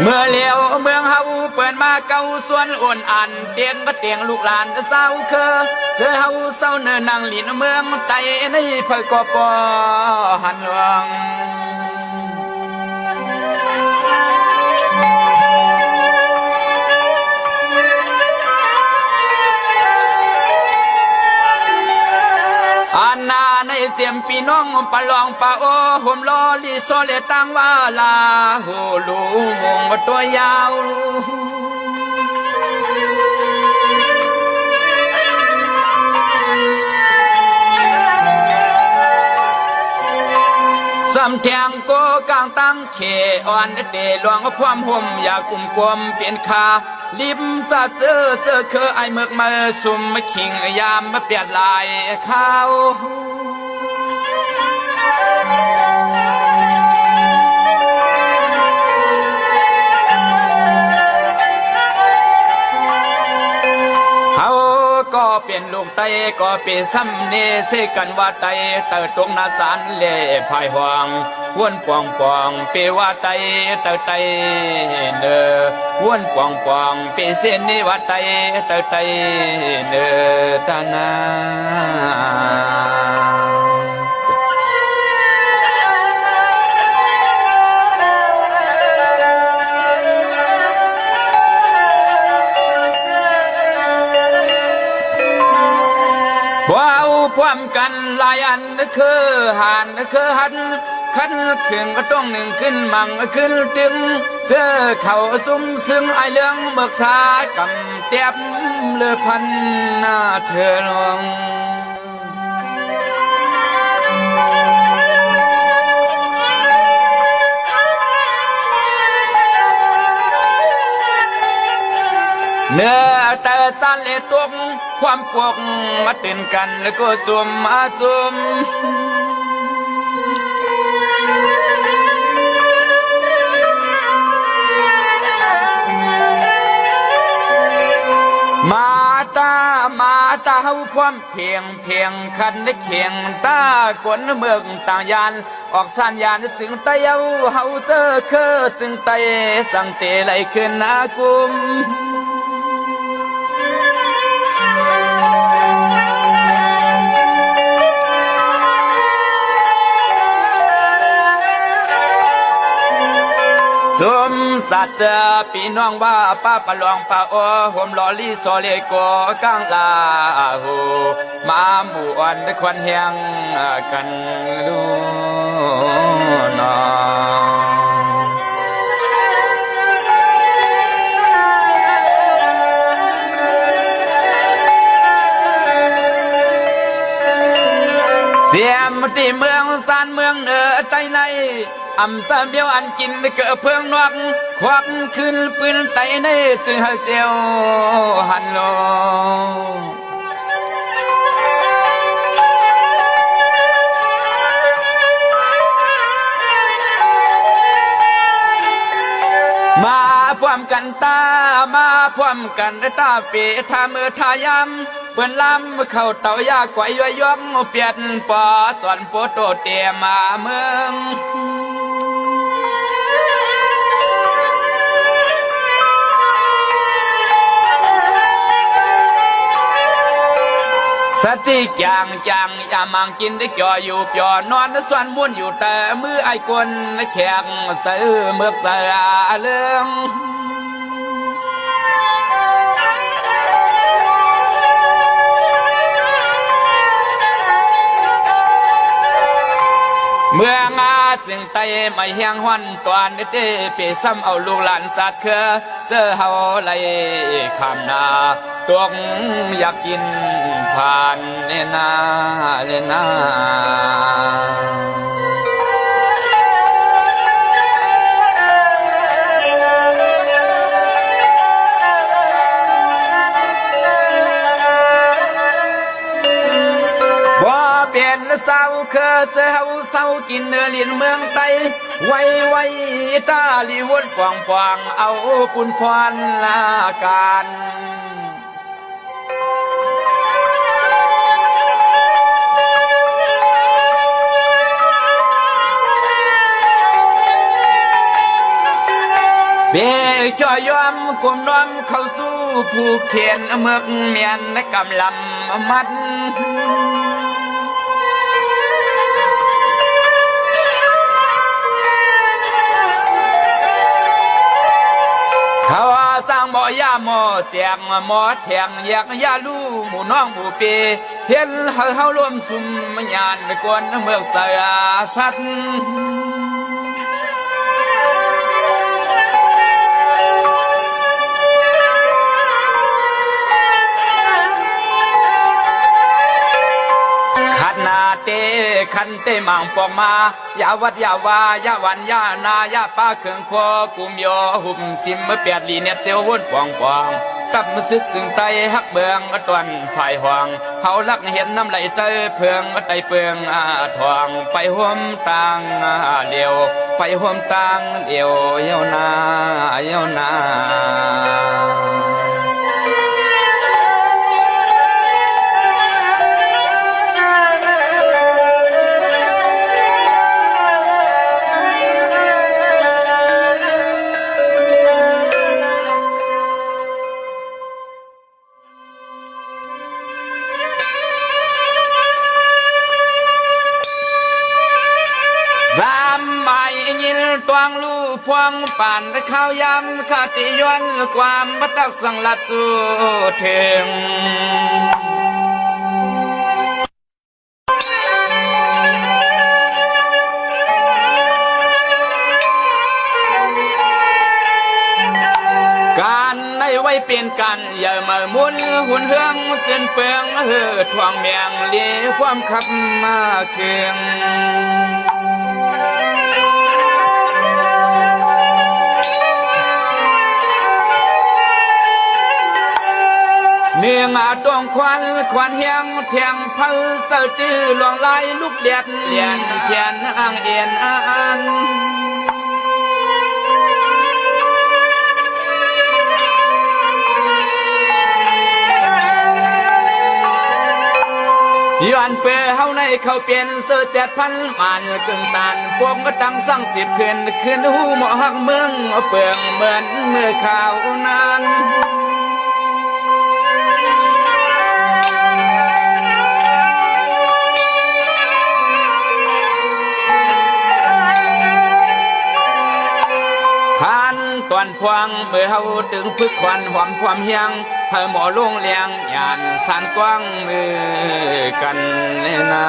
เมื่อเลี้ยวเมืองเฮาเปิดมาเก่าส่วนอ่อนอันเตียงก็เตียงลูกหลานเศร้าเคอเสือเฮาเศร้าเนินนางหลินเมืองไตในเผยกปอหันหลวงอันนาในเสียมปีน้องปะลองปะโอห่มลอลีโซเลตังว่าลาโหลูมงตัวยาวสำแทงโกกลางตั้งเขอ่อนเตะหลวงความห่มอยากกุมกวมเปลี่ยนคาลิมซาเสือเสือเคอไอเมือกมาสุ่มมาขิงยามมาเปลี่ยนลายข้าวก็เป็นลูกไตก็เป็นซ้ำเนเสกันว่าไตเติร์ตรงนาสารเล่พายห่วงวนปองปองเปว่าไตเติร์ไตเนอวนปองปองเปเส้นนี่ว่าไตเติร์ไตเนอตานาว้าวพร้อมกันหลายอันคือหันคือหันขันขึ้นก็ต้องหนึ่งขึ้นมั่งขึ้นตึงเสื้อเข่าซุ้มซึ่งไอเรื่องเบิกษากำเตียบเลือพันหน้าเธอลงเนื้อแต่สันเลตกความปวกมาตื่นกันแล้วก็ซุ่มมาซุ่มมาตาเฮาความเพียงคันได้เขียงตากวนเมืองต่างยานออกสัญญาณสึงไตเฮาเจอเคอสึงไตสังเตไหลขึ้นนากุมสมสัตว์เจอปีน้องว่าป้าปะลองป้าโอห่มลอลีโซเลโกกังลาหูมาหมู่อ่อนได้ควันเฮียงกันลูนอเสียมที่เมืองสานเมืองเหนือใต้ในอำสาเบียวอันกินเกิดเพื่องนอกควักขึ้นปืนไตในซึ่งหาเสียวหันโลมาพร้อมกันตามาพร้อมกันตาเปทามือทายำเปิ้นลำเข้าเต่ายากว่าย่อยย่อมเปลี่ยนปอส่วนโปโตเตียมาเมืองสติจางอย่ามังกินได้จ่ออยู่จ่อนอนส่วนม้วนอยู่แต่มือไอ้คนแข็งซื้อเมือกเสือเรื่องเมื่องาจึงไตไม่เฮียงหวันตอนเตเปซ้ำเอาลูกหลานสัตว์เคอเสื้อเฮาไหลคำนาตวงอยากกินผ่านเลนา เศร้าเคอเศร้ากินเนื้อลิ้นเมืองไตไว้ตาลีวนปองเอาปุ่นพรลาการ เบจอยอมกลมน้อมเข้าสู่ผู้เขียนเมือกเมียนในกำลำมัดเขาสร้างบ่อยาหมอเสียงหมอแทงอยากยาลู่หมู่น้องหมู่เปเห็นเฮารวมซุ่มญาณกวนเมืองเสือสัตว์เตขันเตมังปองมายาวัดยาวายาวันยานายาป้าเขื่องคอกุมยอหุ่มซิมเมื่อเปียดลีเน็ตเซลหุ่นปองปองกับมือซึกสึงไตฮักเบืองตวนภายห่วงเขาลักเห็นน้ำไหลเตยเพืองไตเพืองทองไปห่มตังเลียวไปห่มตังเลียวเยานาเยานาตวงลู่พวงป่านข้าวยำคติยวนความบัตักสังลัดสู่ถึงการได้ไว้เปลี่ยนกันอย่ามามุนหุ่นเฮืองจนเปลืองทวงเมียงเลี้ยความขับมาเคียงเมียงตวงควันเฮียงเทียงพัลเสจื้อหลวงลายลูกเดียดเลียนเขียนอ่างเอียนอ่านย้อนเปเฮาในเขาเปลี่ยนเสื้อ7,000มันกึ่งตานพวกก็ตั้งสั่ง10คืนหูหมอหักเมืองเปลืองเหมือนเมื่อข่าวนานตอนพวงเมื่อเฮาตึงพึกควันหอมความเฮียงเพิ่มหมอลงเลียงยานสานกว้างมือกันเลนา